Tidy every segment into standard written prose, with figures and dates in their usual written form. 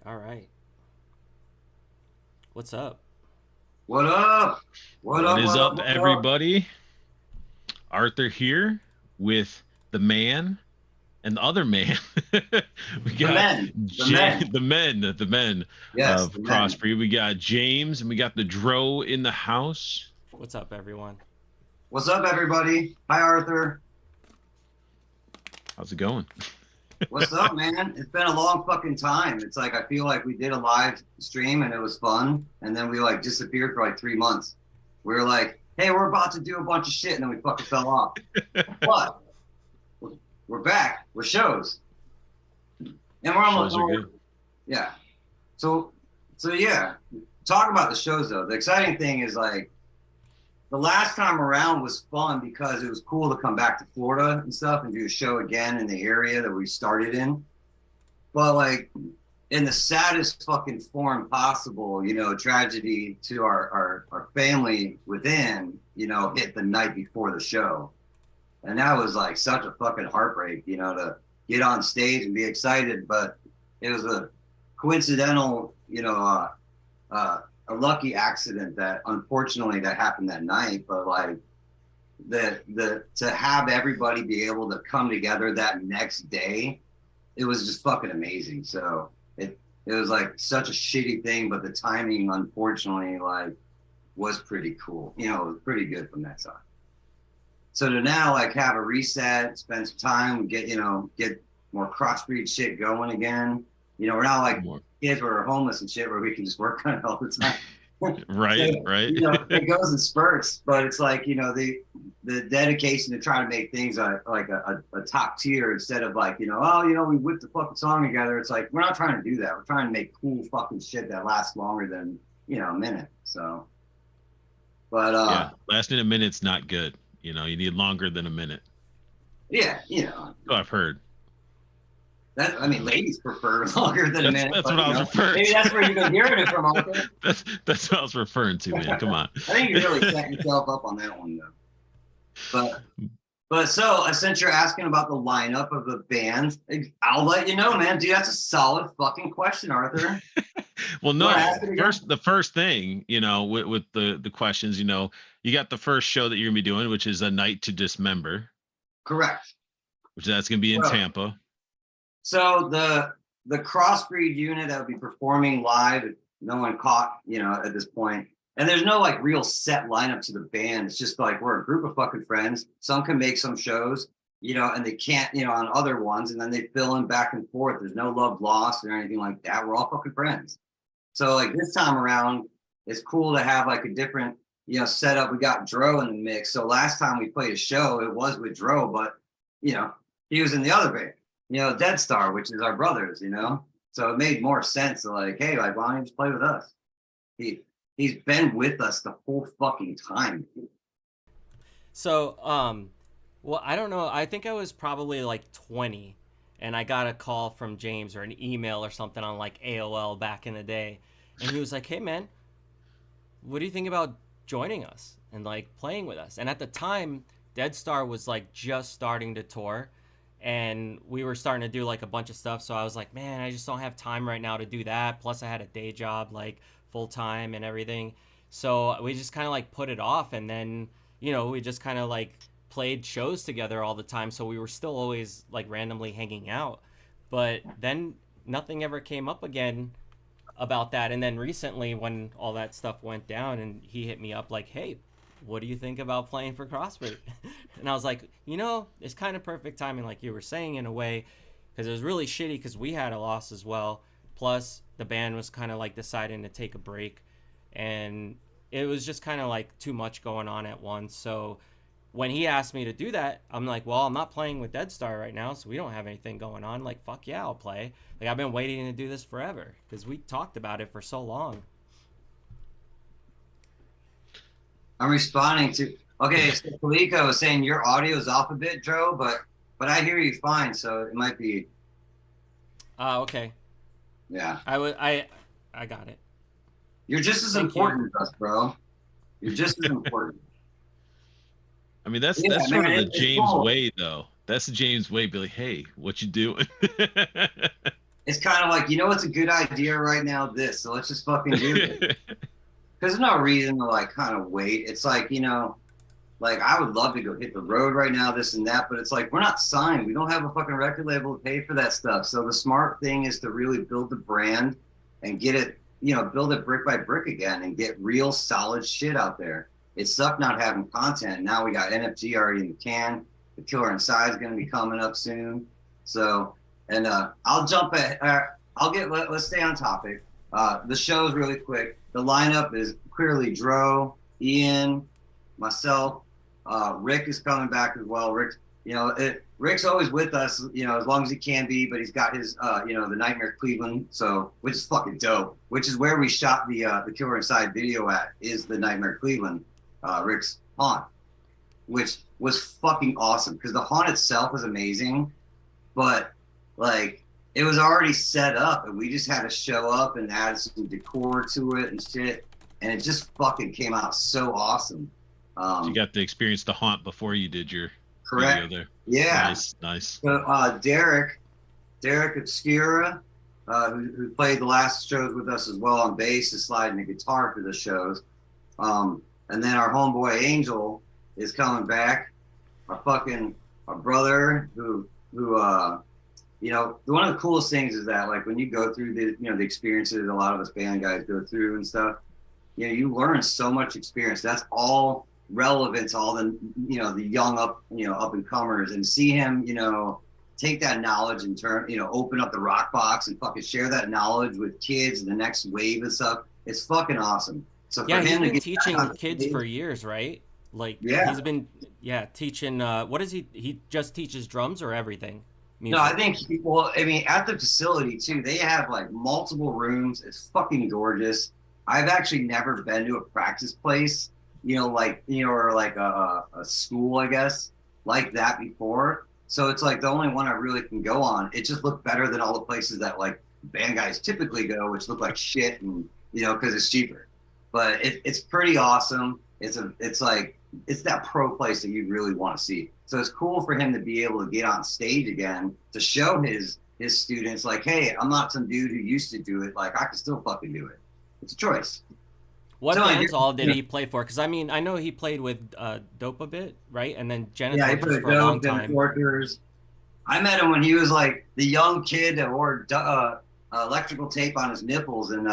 All right. What's up? What up? What What up? is What up? up, What up? everybody? Arthur here with the man and the other man. We The got men. The men. the men Yes, of the men. Crossbreed. We got James and we got the Dro in the house. What's up, everyone? What's up, everybody? Hi, Arthur. How's it going? What's up, man? It's been a long fucking time. It's like I feel like we did a live stream and it was fun, and then we like disappeared for like 3 months. We were like, hey, we're about to do a bunch of shit, and then we fucking fell off. But we're back. We're shows, and we're almost. Shows are good. Yeah. So, so yeah. Talk about the shows though. The exciting thing is like the last time around was fun because it was cool to come back to Florida and stuff and do a show again in the area that we started in. But like in the saddest fucking form possible, tragedy to our family within, hit the night before the show. And that was like such a fucking heartbreak, to get on stage and be excited. But it was a coincidental, a lucky accident that unfortunately that happened that night. But like the to have everybody be able to come together that next day, it was just fucking amazing. So it was like such a shitty thing, but the timing unfortunately like was pretty cool. It was pretty good from that side. So to now like have a reset, spend some time, get more crossbreed shit going again. We're not like More. kids who are homeless and shit where we can just work on it all the time. Right, So, right. it goes in spurts, but it's like, the dedication to try to make things like a top tier instead of like, we whipped the fucking song together. It's like, we're not trying to do that. We're trying to make cool fucking shit that lasts longer than, a minute. So, but Yeah, lasting a minute's not good. You need longer than a minute. yeah, Oh, I've heard. I mean, ladies prefer longer than a That's minute, that's but what I was referring maybe to. that's where you've been hearing it from, Arthur. That's what I was referring to, man. Come on. I think you really set yourself up on that one though. But so since you're asking about the lineup of the band, I'll let you know, man. Dude, that's a solid fucking question, Arthur. Well, You wanna no. ask it again? The first thing, with the questions, you got the first show that you're gonna be doing, which is a Night to Dismember, Correct. which that's gonna be in Well, Tampa. so the crossbreed unit that would be performing live, no one caught, at this point. And there's no like real set lineup to the band. It's just like we're a group of fucking friends. Some can make some shows, and they can't, on other ones, and then they fill in back and forth. There's no love lost or anything like that. We're all fucking friends. So like this time around, it's cool to have like a different, setup. We got Dro in the mix. So last time we played a show, it was with Dro, but he was in the other band, Dead Star, which is our brothers. So it made more sense to like, hey, like, why don't you just play with us? He's been with us the whole fucking time. So, well, I don't know. I think I was probably like 20, and I got a call from James or an email or something on like AOL back in the day, and he was like, "Hey, man, what do you think about joining us and like playing with us?" And at the time, Dead Star was like just starting to tour, and we were starting to do like a bunch of stuff. So I was like, man, I just don't have time right now to do that. Plus, I had a day job, like full time and everything. So we just kind of like put it off, and then we just kind of like played shows together all the time. So we were still always like randomly hanging out, but then nothing ever came up again about that. And then recently, when all that stuff went down, and he hit me up like, "Hey, what do you think about playing for Crossbreed?" And I was like, it's kind of perfect timing, like you were saying, in a way, because it was really shitty because we had a loss as well. Plus, the band was kind of like deciding to take a break, and it was just kind of like too much going on at once. So when he asked me to do that, I'm like, well, I'm not playing with Dead Star right now, so we don't have anything going on. Like, fuck yeah, I'll play. Like, I've been waiting to do this forever because we talked about it for so long. I'm responding to okay, so Kaliko is saying your audio is off a bit, Joe, but I hear you fine, so it might be Okay. yeah. I got it. You're just as Thank you. important to us, bro. You're just as important. I mean, that's Yeah, that's sort man, of the it's James cool. way, though. That's the James way. Be like, hey, what you doing? it's kind of like, you know, it's a good idea right now, this, so let's just fucking do it. Because there's no reason to like kind of wait. It's like, you know, like I would love to go hit the road right now, this and that, but it's like we're not signed. We don't have a fucking record label to pay for that stuff. So the smart thing is to really build the brand and get it, you know, build it brick by brick again and get real solid shit out there. It sucked not having content. Now we got NFG already in the can. The Killer Inside is going to be coming up soon. So, and I'll jump at, let's stay on topic. The show's really quick. The lineup is clearly Dro, Ian, myself. Rick is coming back as well. Rick's always with us, you know, as long as he can be, but he's got his, you know, the Nightmare Cleveland, so, which is fucking dope, which is where we shot the Killer Inside video at, is the Nightmare Cleveland, Rick's haunt, which was fucking awesome, because the haunt itself was amazing, but, like, it was already set up, and we just had to show up and add some decor to it and shit, and it just fucking came out so awesome. You got to experience the haunt before you did your correct video there. Yeah, nice. So Derek Obscura, who played the last shows with us as well on bass, is sliding the guitar for the shows. And then our homeboy Angel is coming back. Our brother who you know, one of the coolest things is that, like, when you go through the experiences a lot of us band guys go through and stuff, you know, you learn so much experience. That's all relevant to all the, you know, the young up and comers, and see him, you know, take that knowledge and turn, you know, open up the rock box and fucking share that knowledge with kids and the next wave and stuff. It's fucking awesome. So for Yeah, he's him been to teaching kids for years, right? Like, yeah, he's been, teaching, what is he just teaches drums or everything? Music? no, I think I mean, at the facility too, they have like multiple rooms. It's fucking gorgeous. I've actually never been to a practice place, you know, like, you know, or like a school, I guess, like that before. So it's like the only one I really can go on. It just looked better than all the places that like band guys typically go, which look like shit, and, you know, because it's cheaper. But it's pretty awesome. It's that pro place that you really want to see. So it's cool for him to be able to get on stage again to show his students, like, hey, I'm not some dude who used to do it. Like, I can still fucking do it. It's a choice. What So bands all did he play for? Because I mean, I know he played with Dope a bit, right? And then Yeah, he Genitors played for a long Dope, time. Workers. I met him when he was like the young kid that wore electrical tape on his nipples and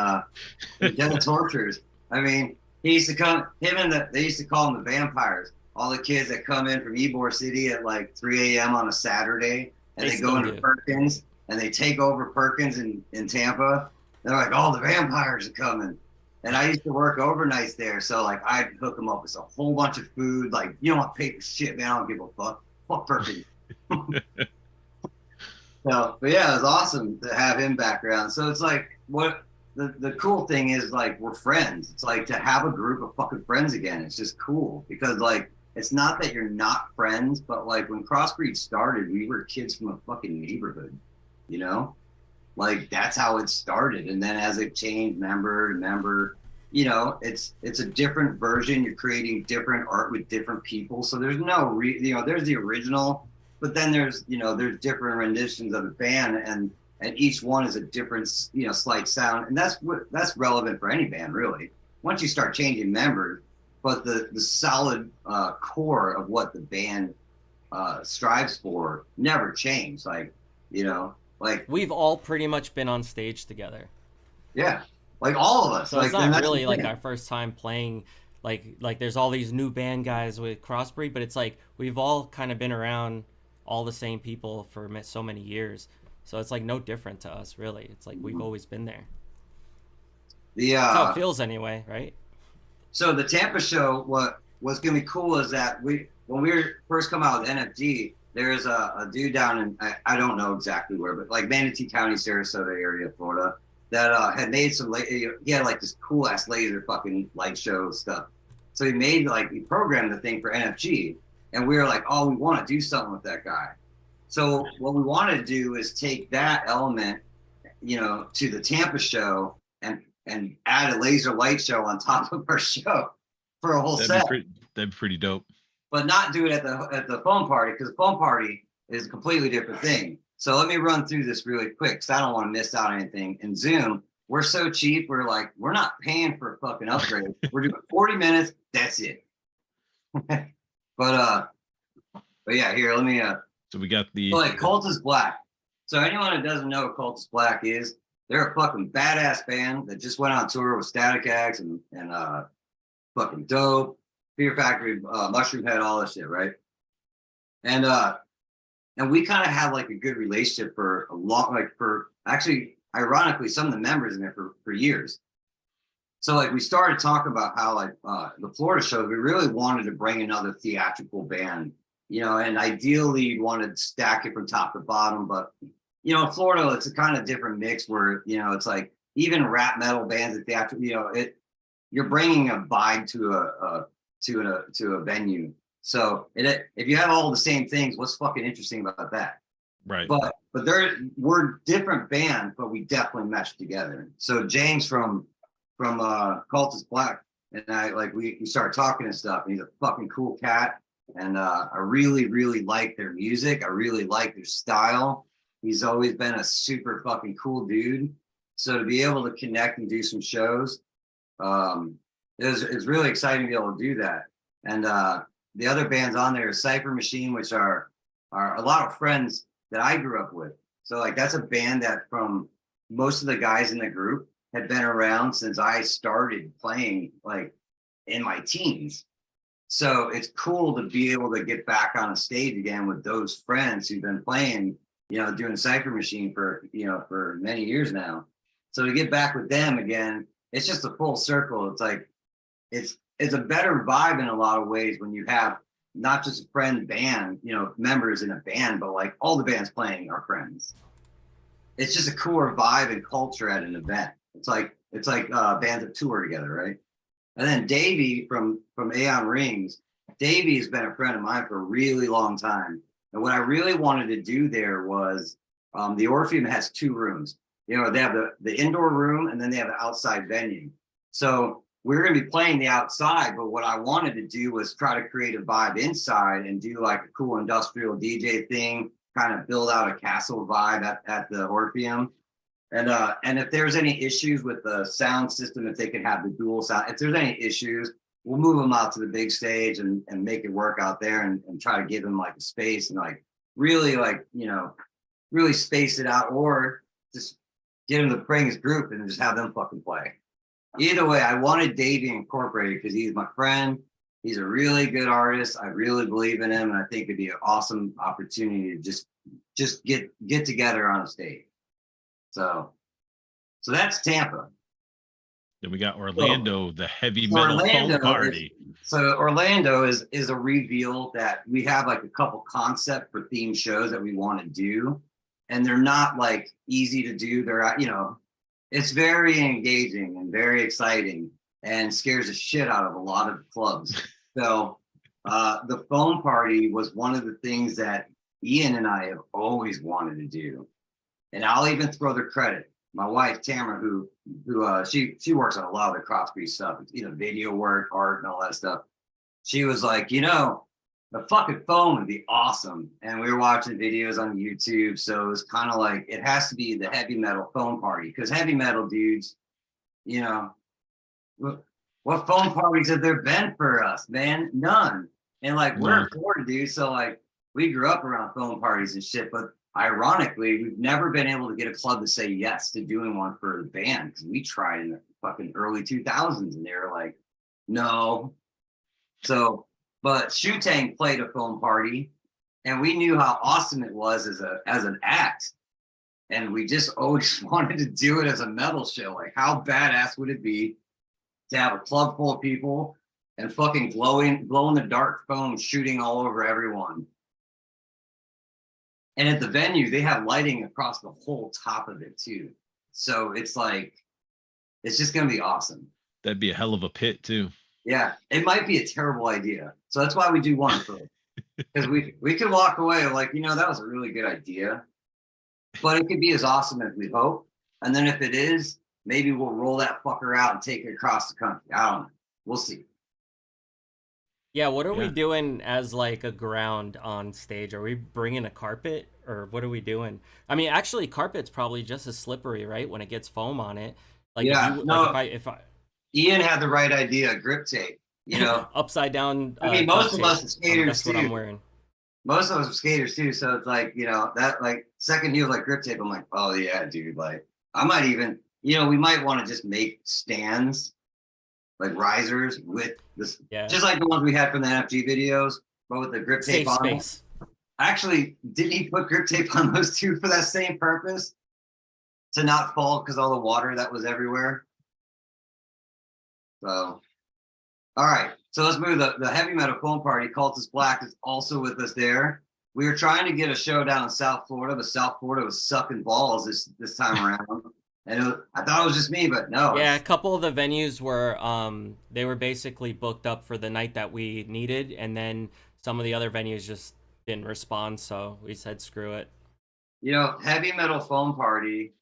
Tortures. I mean, he used to come, they used to call him the vampires. All the kids that come in from Ybor City at like 3 a.m. on a Saturday, and they go into Perkins, and they take over Perkins in Tampa. They're like, oh, the vampires are coming. And I used to work overnights there, so like I'd hook them up with a whole bunch of food. Like, you don't want to pay for shit, man. I don't give a fuck. Fuck Perkins. So, but yeah, it was awesome to have him back around. So it's like, what the cool thing is, like, we're friends. It's like to have a group of fucking friends again. It's just cool because, like, it's not that you're not friends, but like when Crossbreed started, we were kids from a fucking neighborhood, you know? Like, that's how it started. And then as it changed member to member, you know, it's a different version. You're creating different art with different people. So there's no, you know, there's the original, but then there's different renditions of the band, and each one is a different, you know, slight sound. And that's relevant for any band, really. Once you start changing members, but the solid core of what the band strives for never changed. Like, you know, like we've all pretty much been on stage together. Yeah, like all of us. So like, it's not really like our first time playing. Like there's all these new band guys with Crossbreed, but it's like we've all kind of been around all the same people for so many years. So it's like no different to us, really. It's like we've always been there. That's how it feels anyway, right? So the Tampa show, what's gonna be cool is that when we first come out with NFG, there's a dude down in, I don't know exactly where, but like Manatee County, Sarasota area, Florida, that had made he had like this cool ass laser fucking light show stuff. So he programmed the thing for NFG, and we were like, oh, we want to do something with that guy. So what we want to do is take that element, you know, to the Tampa show and add a laser light show on top of our show for a whole set. That'd be pretty dope. But not do it at the foam party, because the foam party is a completely different thing. So let me run through this really quick because I don't want to miss out on anything. In Zoom, we're so cheap. We're like, we're not paying for a fucking upgrade. We're doing 40 minutes. That's it. but yeah, here, let me So we got the like Cultus Black. So anyone that doesn't know what Cultus Black is, they're a fucking badass band that just went on tour with Static X and fucking Dope, Fear Factory, Mushroom Head, all this shit, right? And we kind of had like a good relationship for a long, like for actually, ironically, some of the members in there for years. So like we started talking about how like the Florida shows, we really wanted to bring another theatrical band, you know, and ideally wanted to stack it from top to bottom. But, you know, in Florida, it's a kind of different mix where, you know, it's like even rap metal bands at theatrical, you know, you're bringing a vibe to a venue. So if you have all the same things, what's fucking interesting about that? right. But we're different bands, but we definitely meshed together. So James from Cultus Black and I, like we started talking and stuff. And he's a fucking cool cat, and I really like their music. I really like their style. He's always been a super fucking cool dude. So to be able to connect and do some shows, it's really exciting to be able to do that. And the other bands on there is Cypher Machine, which are a lot of friends that I grew up with. So like that's a band that from most of the guys in the group had been around since I started playing like in my teens. So it's cool to be able to get back on a stage again with those friends who've been playing, you know, doing Cypher Machine for, you know, for many years now. So to get back with them again, it's just a full circle. It's like, it's a better vibe in a lot of ways when you have not just a friend band, you know, members in a band, but like all the bands playing are friends. It's just a cooler vibe and culture at an event. It's like bands that tour together, right? And then Davey from Aeon Rings, Davey has been a friend of mine for a really long time. And what I really wanted to do there was the Orpheum has 2 rooms. You know, they have the indoor room and then they have the outside venue. So we're going to be playing the outside, but what I wanted to do was try to create a vibe inside and do like a cool industrial DJ thing, kind of build out a castle vibe at the Orpheum. And if there's any issues with the sound system, if they can have the dual sound, if there's any issues, we'll move them out to the big stage and make it work out there and try to give them like a space and like really like, you know, really space it out, or just get them to bring his group and just have them fucking play. Either way, I wanted Davey Incorporated because he's my friend. He's a really good artist. I really believe in him, and I think it'd be an awesome opportunity to just get together on a stage. So that's Tampa. Then we got Orlando, the heavy metal foam party. Orlando is a reveal that we have like a couple concept for theme shows that we want to do, and they're not like easy to do. They're, you know, it's very engaging and very exciting and scares the shit out of a lot of clubs. So the foam party was one of the things that Ian and I have always wanted to do. And I'll even throw the credit. My wife, Tamara, who she works on a lot of the Crossbreed stuff, you know, video work, art, and all that stuff. She was like, you know, the fucking foam would be awesome. And we were watching videos on YouTube. So it was kind of like, it has to be the heavy metal foam party, because heavy metal dudes, you know, what foam parties have there been for us, man? None. And like, we're Florida dudes. So like, we grew up around foam parties and shit, but ironically, we've never been able to get a club to say yes to doing one for the band, because we tried in the fucking early 2000s and they were like, no. So, but Shoe-Tang played a foam party, and we knew how awesome it was as an act, and we just always wanted to do it as a metal show. Like, how badass would it be to have a club full of people and fucking glowing the dark foam shooting all over everyone? And at the venue, they have lighting across the whole top of it too. So it's like, it's just gonna be awesome. That'd be a hell of a pit too. Yeah, it might be a terrible idea. So that's why we do one first. Because we could walk away like, you know, that was a really good idea, but it could be as awesome as we hope. And then if it is, maybe we'll roll that fucker out and take it across the country. I don't know. We'll see. Yeah, what are we Yeah. doing as like a ground on stage? Are we bringing a carpet or what are we doing? I mean, actually, carpet's probably just as slippery, right? When it gets foam on it. Like if Yeah, you like no, if I Ian had the right idea, grip tape. You know, upside down I mean, duct most of tape. us are skaters That's what I'm too. wearing. Most of us are skaters too. So it's like, that like second he was like grip tape. I'm like, oh yeah, dude. Like I might even, we might want to just make stands, like risers with this, Yeah, just like the ones we had from the NFG videos, but with the grip tape safe on it. space. Actually, didn't he put grip tape on those two for that same purpose? To not fall because all the water that was everywhere. So, all right. So let's move the heavy metal foam party. Cultist Black is also with us there. We were trying to get a show down in South Florida, but South Florida was sucking balls this time around. And I thought it was just me, but no. Yeah, a couple of the venues were they were basically booked up for the night that we needed, and then some of the other venues just didn't respond, so we said screw it. Heavy metal foam party.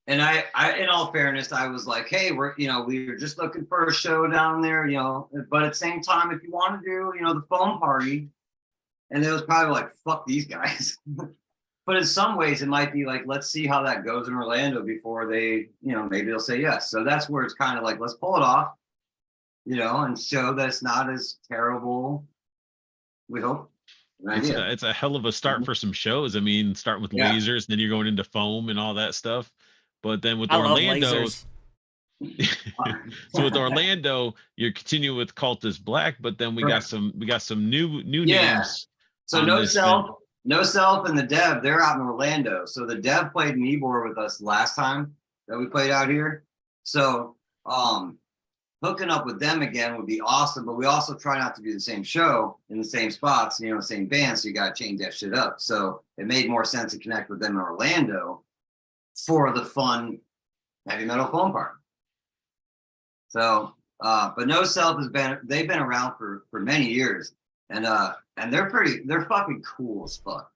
And I, in all fairness, I was like, hey, we were just looking for a show down there, but at the same time, if you want to do, the foam party, and it was probably like, fuck these guys. But in some ways, it might be like, let's see how that goes in Orlando before they, maybe they'll say yes. So that's where it's kind of like, let's pull it off, and show that it's not as terrible. We hope. It's a hell of a start for some shows. I mean, starting with lasers, then you're going into foam and all that stuff. But then with I love Orlando, lasers. so with Orlando, you're continuing with Cultist Black, but then we got some new names. So No Self and the Dev, they're out in Orlando. So the Dev played in Ybor with us last time that we played out here. So hooking up with them again would be awesome. But we also try not to do the same show in the same spots, same band. So you got to change that shit up. So it made more sense to connect with them in Orlando for the fun heavy metal foam party. So, but No Self they've been around for many years, and they're fucking cool as fuck.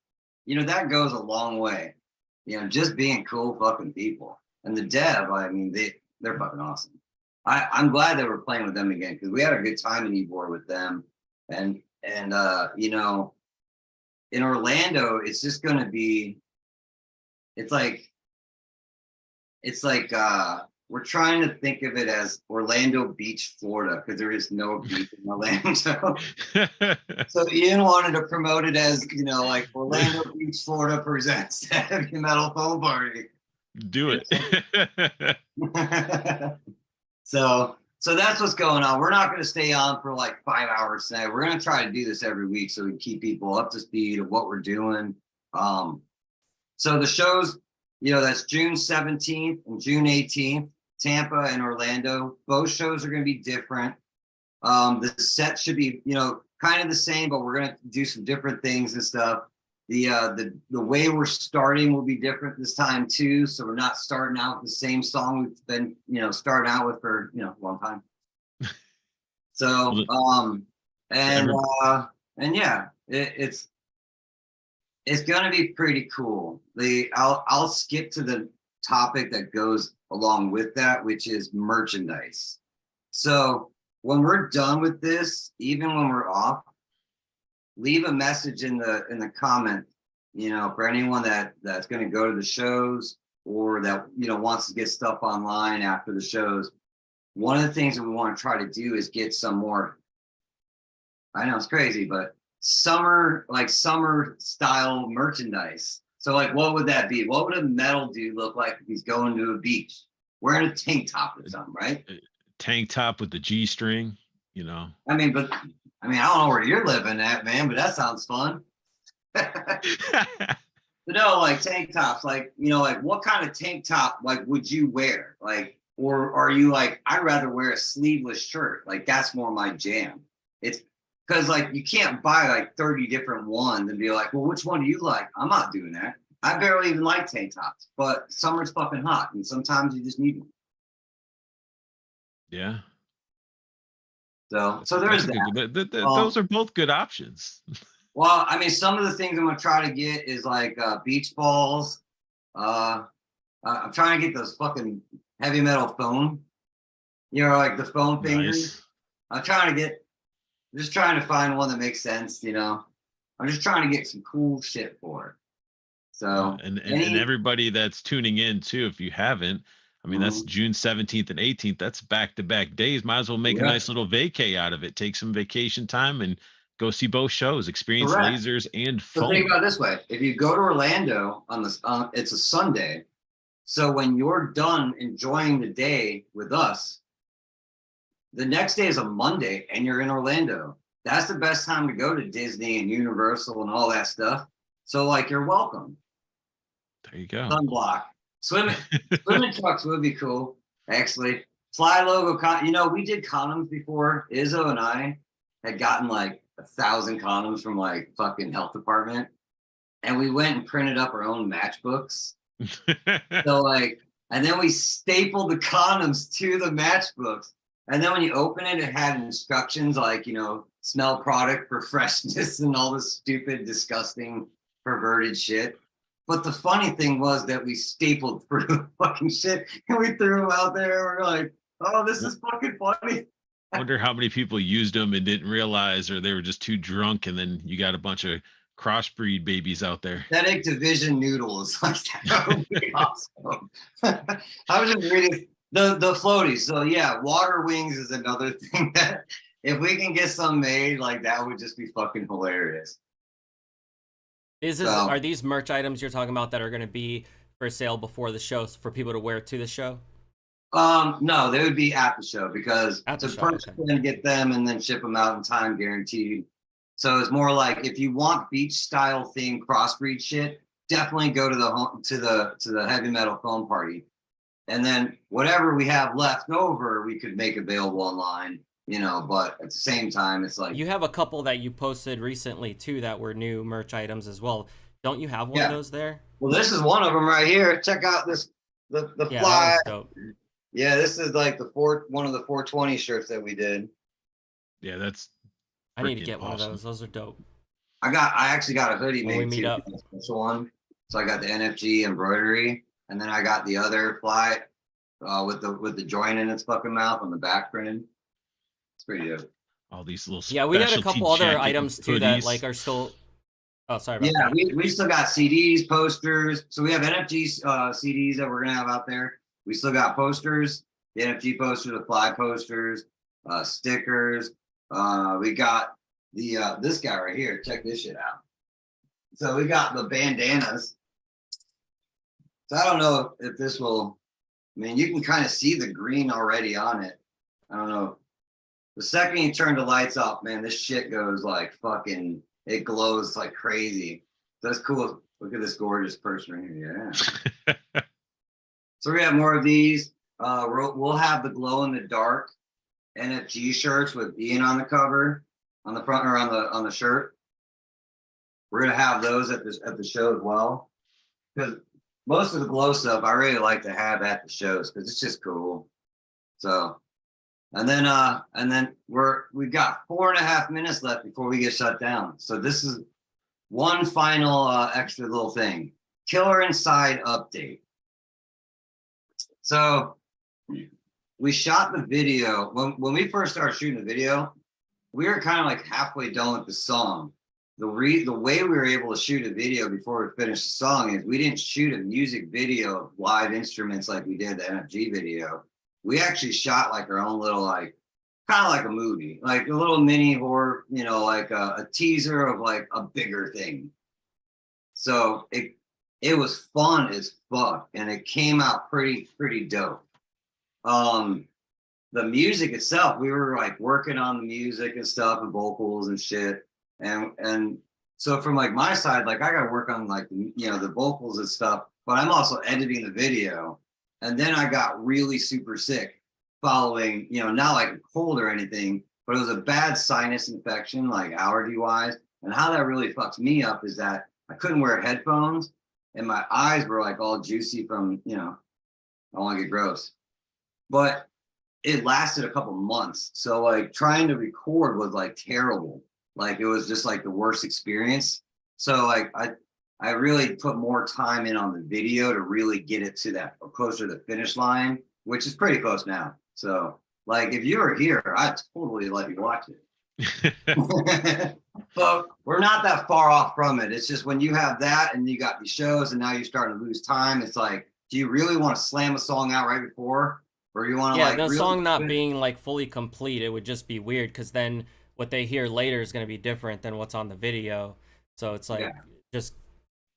That goes a long way. Just being cool fucking people. And the Dev, I mean, they're fucking awesome. I'm glad that we're playing with them again because we had a good time in Ybor with them, and in Orlando, it's just gonna be, it's like we're trying to think of it as Orlando Beach, Florida, because there is no beach in Orlando. So Ian wanted to promote it as, like Orlando Beach, Florida presents the heavy metal foam party. Do it. So that's what's going on. We're not going to stay on for like 5 hours tonight. We're going to try to do this every week so we keep people up to speed of what we're doing. So the shows, that's June 17th and June 18th, Tampa and Orlando. Both shows are going to be different. The set should be, kind of the same, but we're going to do some different things and stuff. The way we're starting will be different this time too. So we're not starting out with the same song we've been, starting out with for, a long time. So, and yeah, it's going to be pretty cool. I'll skip to the topic that goes along with that, which is merchandise. So when we're done with this, even when we're off, leave a message in the comment, for anyone that's going to go to the shows or that, wants to get stuff online after the shows. One of the things that we want to try to do is get some more, I know it's crazy, but summer style merchandise. So like, what would that be? What would a metal dude look like if he's going to a beach wearing a tank top or something, right? Tank top with the G string, I mean, I don't know where you're living at, man, but that sounds fun. But no, like tank tops, like, like what kind of tank top, like, would you wear? Like, or are you like, I'd rather wear a sleeveless shirt. Like, that's more my jam. It's because like, you can't buy like 30 different ones and be like, well, which one do you like? I'm not doing that. I barely even like tank tops, but summer's fucking hot and sometimes you just need one. Yeah. So there's that. Those are both good options. Well, I mean, some of the things I'm gonna try to get is like beach balls. I'm trying to get those fucking heavy metal foam. Like the foam fingers. Nice. I'm trying to get. just trying to find one that makes sense, you know. I'm just trying to get some cool shit for it. So and everybody that's tuning in too, if you haven't, I mean, that's June 17th and 18th. That's back-to-back days. Might as well make a nice little vacay out of it. Take some vacation time and go see both shows, experience lasers and foam. So think about it this way. If you go to Orlando on this, it's a Sunday. So when you're done enjoying the day with us, the next day is a Monday and you're in Orlando. That's the best time to go to Disney and Universal and all that stuff. So like, you're welcome. There you go. Sunblock. Swimming trucks would be cool, actually. Fly logo, you know, we did condoms before. Izzo and I had gotten like 1,000 condoms from like fucking health department, and we went and printed up our own matchbooks. So like, and then we stapled the condoms to the matchbooks, and then when you open it, it had instructions like, you know, smell product for freshness and all this stupid, disgusting, perverted shit. But the funny thing was that we stapled through the fucking shit and we threw them out there. We're like, oh, this is fucking funny. I wonder how many people used them and didn't realize, or they were just too drunk, and then you got a bunch of crossbreed babies out there. Synthetic division noodles. Like that would be awesome. I was just reading the floaties. So yeah, water wings is another thing that if we can get some made, like that would just be fucking hilarious. Are these merch items you're talking about that are going to be for sale before the show for people to wear to the show? No, they would be at the show because to purchase and get them and then ship them out in time, guaranteed. So it's more like if you want beach style themed crossbreed shit, definitely go to the heavy metal foam party, and then whatever we have left over, we could make available online. You know, but at the same time, it's like you have a couple that you posted recently too that were new merch items as well. Don't you have one of those there? Well, this is one of them right here. Check out this the fly. Yeah, this is like one of the 420 shirts that we did. Yeah, that's. I need to get one of those. Those are dope. I actually got a hoodie made too. A special one. So I got the NFG embroidery, and then I got the other fly with the joint in its fucking mouth on the back printed. It's pretty dope. All these little we had a couple other items too that like are still. Oh, sorry about that. Yeah, we still got CDs, posters. So we have NFG CDs that we're gonna have out there. We still got posters, the NFG posters, the fly posters, stickers. We got the this guy right here. Check this shit out. So we got the bandanas. So I don't know if this will. I mean, you can kind of see the green already on it. I don't know. The second you turn the lights off, man, this shit goes like fucking, it glows like crazy. That's cool. Look at this gorgeous person right here. Yeah. So we have more of these. We'll have the glow in the dark NFG shirts with Ian on the cover, on the front or on the shirt. We're gonna have those at the show as well. Because most of the glow stuff I really like to have at the shows because it's just cool. So. And then we've got 4.5 minutes left before we get shut down. So this is one final extra little thing. Killer Inside update. So we shot the video when we first started shooting the video. We were kind of like halfway done with the song. The way we were able to shoot a video before we finished the song is we didn't shoot a music video of live instruments like we did the NFG video. We actually shot like our own little, like, kind of like a movie, like a little mini horror, you know, like a teaser of like a bigger thing. So it was fun as fuck, and it came out pretty dope. The music itself, we were like working on the music and stuff and vocals and shit, and so from like my side, like I got to work on like the vocals and stuff, but I'm also editing the video. And then I got really super sick following, not like a cold or anything, but it was a bad sinus infection, like allergy wise. And how that really fucks me up is that I couldn't wear headphones and my eyes were like all juicy from, I don't want to get gross, but it lasted a couple months. So like trying to record was like terrible. Like it was just like the worst experience. So like I really put more time in on the video to really get it to that closer to the finish line, which is pretty close now. So like if you were here, I'd totally let you watch it. But we're not that far off from it. It's just when you have that and you got these shows and now you're starting to lose time, it's like, do you really want to slam a song out right before? Or you want to like the really song not being like fully complete, it would just be weird because then what they hear later is going to be different than what's on the video. So it's like, just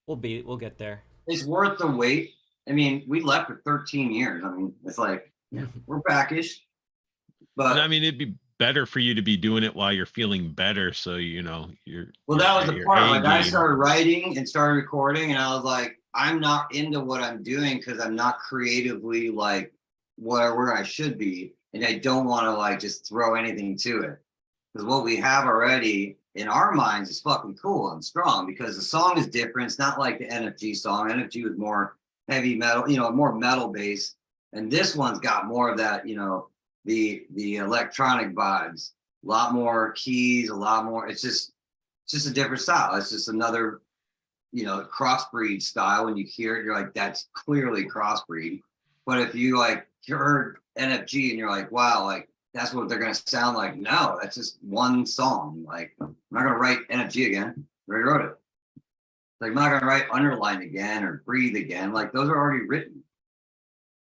we'll get there. It's worth the wait. I mean, we left for 13 years. I mean, it's like we're backish. But I mean, it'd be better for you to be doing it while you're feeling better, so you're well, that was the part. Like I started writing and started recording, and I was like, I'm not into what I'm doing because I'm not creatively like where I should be, and I don't want to like just throw anything to it because what we have already in our minds is fucking cool and strong because the song is different. It's not like the NFG song. NFG was more heavy metal, more metal based, and this one's got more of that, the electronic vibes, a lot more keys, a lot more. It's just a different style. It's just another, crossbreed style. When you hear it, you're like, that's clearly crossbreed. But if you like you heard NFG and you're like, wow, like that's what they're gonna sound like. No, that's just one song. Like I'm not gonna write NFG again. I already wrote it. Like I'm not gonna write Underline again or Breathe again. Like those are already written.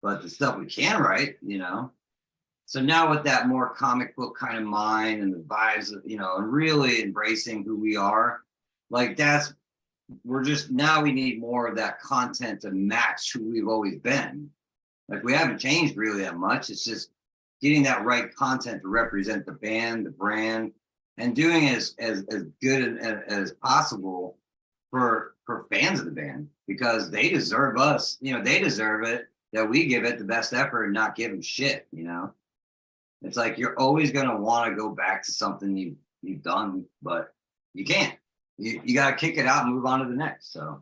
But the stuff we can write, So now with that more comic book kind of mind and the vibes of, and really embracing who we are, like now we need more of that content to match who we've always been. Like we haven't changed really that much. It's just getting that right content to represent the band, the brand, and doing it as good as possible for fans of the band because they deserve us. They deserve it that we give it the best effort and not give them shit. It's like you're always gonna want to go back to something you've done, but you can't. You gotta kick it out and move on to the next. So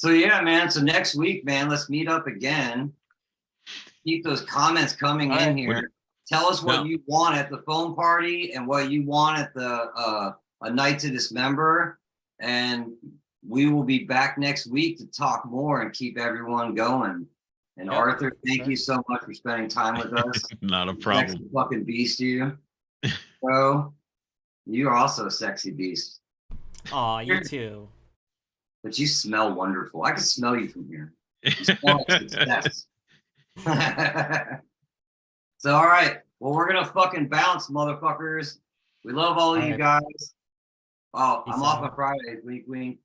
yeah, man. So next week, man, let's meet up again. Keep those comments coming in here. Tell us what you want at the phone party and what you want at the A Night to Dismember, and we will be back next week to talk more and keep everyone going. And Arthur, thank you so much for spending time with us. Not a problem. Sexy fucking beast, you. Bro, you are also a sexy beast. Aw, you too. But you smell wonderful. I can smell you from here. You smell like success. So, all right. Well, we're going to fucking bounce, motherfuckers. We love all of you guys. Oh, I'm off on Fridays. Wink, wink.